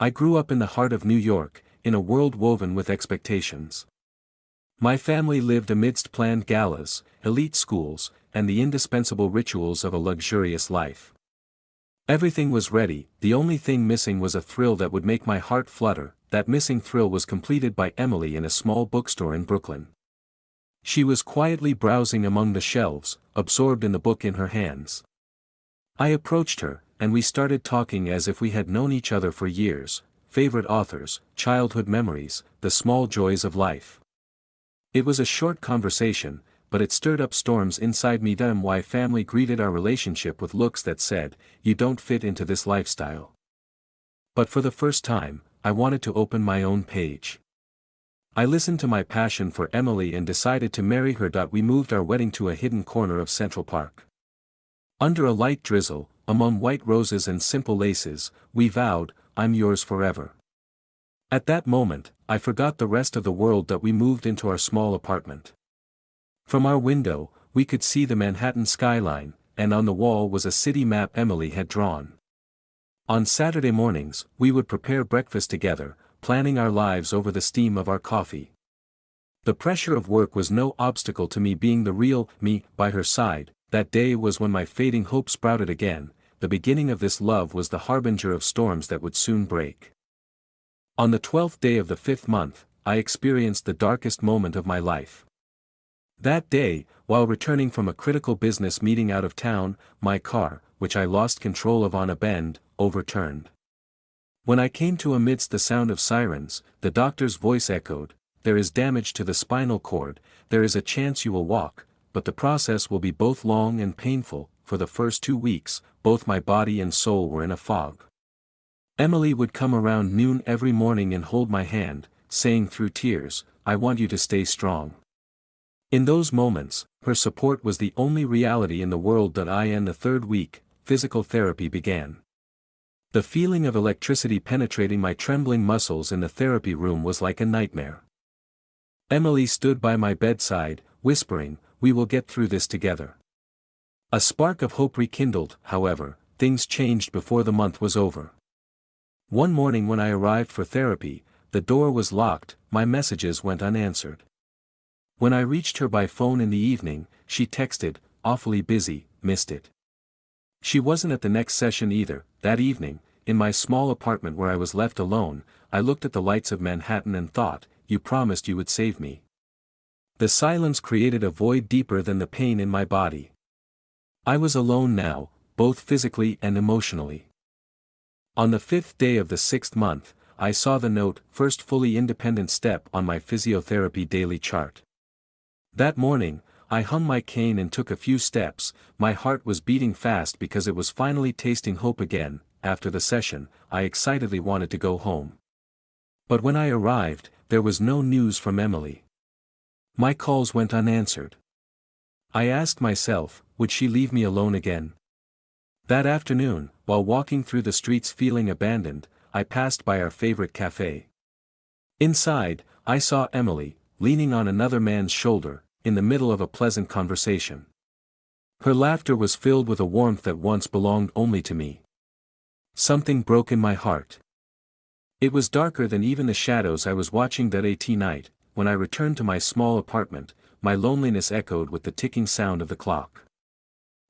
I grew up in the heart of New York, in a world woven with expectations. My family lived amidst planned galas, elite schools, and the indispensable rituals of a luxurious life. Everything was ready, the only thing missing was a thrill that would make my heart flutter. That missing thrill was completed by Emily in a small bookstore in Brooklyn. She was quietly browsing among the shelves, absorbed in the book in her hands. I approached her, and we started talking as if we had known each other for years: favorite authors, childhood memories, the small joys of life. It was a short conversation, but it stirred up storms inside me. My family greeted our relationship with looks that said, "You don't fit into this lifestyle." But for the first time, I wanted to open my own page. I listened to my passion for Emily and decided to marry her. We moved our wedding to a hidden corner of Central Park. Under a light drizzle, among white roses and simple laces, we vowed, "I'm yours forever." At that moment, I forgot the rest of the world. We moved into our small apartment. From our window, we could see the Manhattan skyline, and on the wall was a city map Emily had drawn. On Saturday mornings, we would prepare breakfast together, planning our lives over the steam of our coffee. The pressure of work was no obstacle to me being the real me by her side. That day was when my fading hope sprouted again. The beginning of this love was the harbinger of storms that would soon break. On the 12th day of the 5th month, I experienced the darkest moment of my life. That day, while returning from a critical business meeting out of town, my car, which I lost control of on a bend, overturned. When I came to amidst the sound of sirens, the doctor's voice echoed, "There is damage to the spinal cord. There is a chance you will walk, but the process will be both long and painful." For the first 2 weeks, both my body and soul were in a fog. Emily would come around noon every morning and hold my hand, saying through tears, "I want you to stay strong." In those moments, her support was the only reality in the world. In the 3rd week, physical therapy began. The feeling of electricity penetrating my trembling muscles in the therapy room was like a nightmare. Emily stood by my bedside, whispering, "We will get through this together." A spark of hope rekindled. However, things changed before the month was over. One morning when I arrived for therapy, the door was locked, my messages went unanswered. When I reached her by phone in the evening, she texted, "Awfully busy, missed it." She wasn't at the next session either. That evening, in my small apartment where I was left alone, I looked at the lights of Manhattan and thought, "You promised you would save me." The silence created a void deeper than the pain in my body. I was alone now, both physically and emotionally. On the 5th day of the 6th month, I saw the note, "First fully independent step," on my physiotherapy daily chart. That morning, I hung my cane and took a few steps. My heart was beating fast because it was finally tasting hope again. After the session, I excitedly wanted to go home. But when I arrived, there was no news from Emily. My calls went unanswered. I asked myself, would she leave me alone again? That afternoon, while walking through the streets feeling abandoned, I passed by our favorite cafe. Inside, I saw Emily, leaning on another man's shoulder, in the middle of a pleasant conversation. Her laughter was filled with a warmth that once belonged only to me. Something broke in my heart. It was darker than even the shadows I was watching that night. When I returned to my small apartment, my loneliness echoed with the ticking sound of the clock.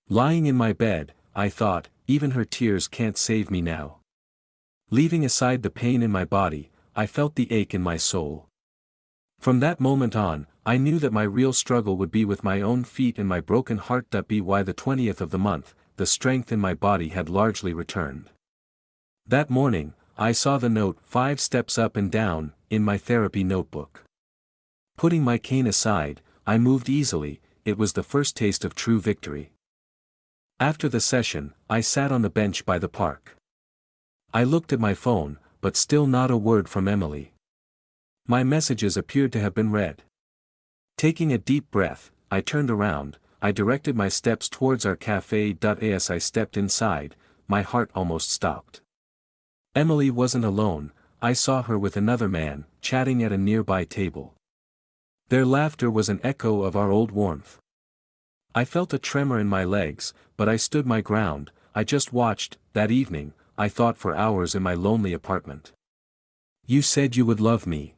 Lying in my bed, I thought, even her tears can't save me now. Leaving aside the pain in my body, I felt the ache in my soul. From that moment on, I knew that my real struggle would be with my own feet and my broken heart. By the 20th of the month, the strength in my body had largely returned. That morning, I saw the note, "5 steps up and down," in my therapy notebook. Putting my cane aside, I moved easily. It was the first taste of true victory. After the session, I sat on the bench by the park. I looked at my phone, but still not a word from Emily. My messages appeared to have been read. Taking a deep breath, I turned around. I directed my steps towards our cafe. As I stepped inside, my heart almost stopped. Emily wasn't alone. I saw her with another man, chatting at a nearby table. Their laughter was an echo of our old warmth. I felt a tremor in my legs, but I stood my ground. I just watched. That evening, I thought for hours in my lonely apartment. You said you would love me.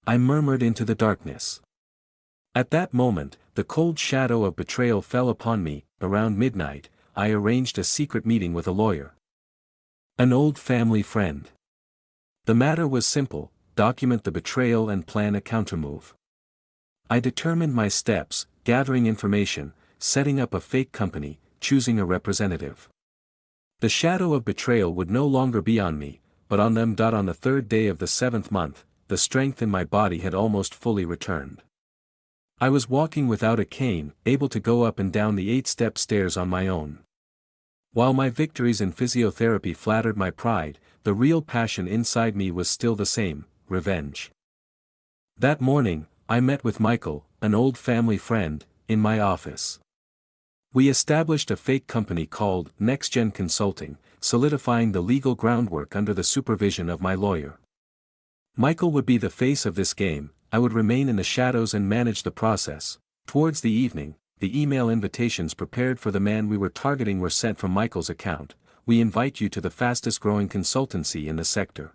I murmured into the darkness. At that moment, the cold shadow of betrayal fell upon me. Around midnight, I arranged a secret meeting with a lawyer. An old family friend. The matter was simple: document the betrayal and plan a countermove. I determined my steps: gathering information, setting up a fake company, choosing a representative. The shadow of betrayal would no longer be on me, but on them. On the third day of the 7th month, the strength in my body had almost fully returned. I was walking without a cane, able to go up and down the 8-step stairs on my own. While my victories in physiotherapy flattered my pride, the real passion inside me was still the same: revenge. That morning, I met with Michael, an old family friend, in my office. We established a fake company called Next Gen Consulting, solidifying the legal groundwork under the supervision of my lawyer. Michael would be the face of this game. I would remain in the shadows and manage the process. Towards the evening, the email invitations prepared for the man we were targeting were sent from Michael's account. We invite you to the fastest growing consultancy in the sector.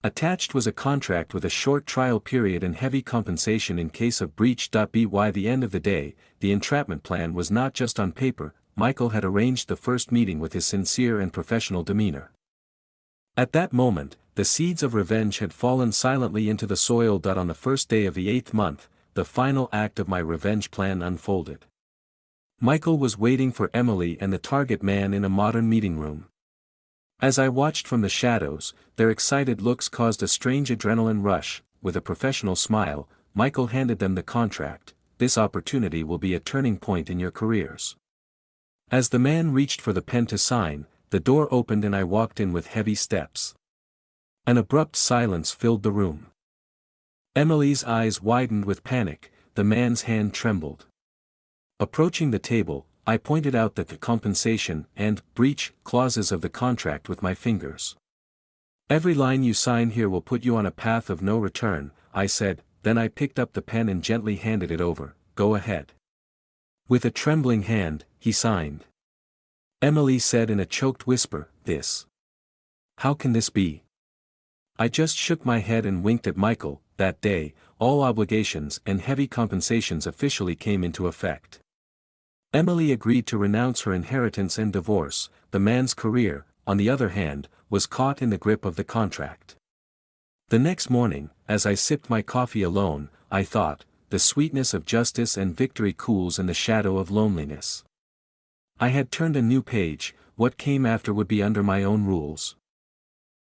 Attached was a contract with a short trial period and heavy compensation in case of breach. By the end of the day, the entrapment plan was not just on paper. Michael had arranged the first meeting with his sincere and professional demeanor. At that moment, the seeds of revenge had fallen silently into the soil. On the first day of the 8th month, the final act of my revenge plan unfolded. Michael was waiting for Emily and the target man in a modern meeting room. As I watched from the shadows, their excited looks caused a strange adrenaline rush. With a professional smile, Michael handed them the contract. This opportunity will be a turning point in your careers. As the man reached for the pen to sign, the door opened and I walked in with heavy steps. An abrupt silence filled the room. Emily's eyes widened with panic, the man's hand trembled. Approaching the table, I pointed out the compensation and breach clauses of the contract with my fingers. Every line you sign here will put you on a path of no return, I said. Then I picked up the pen and gently handed it over. Go ahead. With a trembling hand, he signed. Emily said in a choked whisper, this. How can this be? I just shook my head and winked at Michael. That day, all obligations and heavy compensations officially came into effect. Emily agreed to renounce her inheritance and divorce. The man's career, on the other hand, was caught in the grip of the contract. The next morning, as I sipped my coffee alone, I thought, the sweetness of justice and victory cools in the shadow of loneliness. I had turned a new page. What came after would be under my own rules.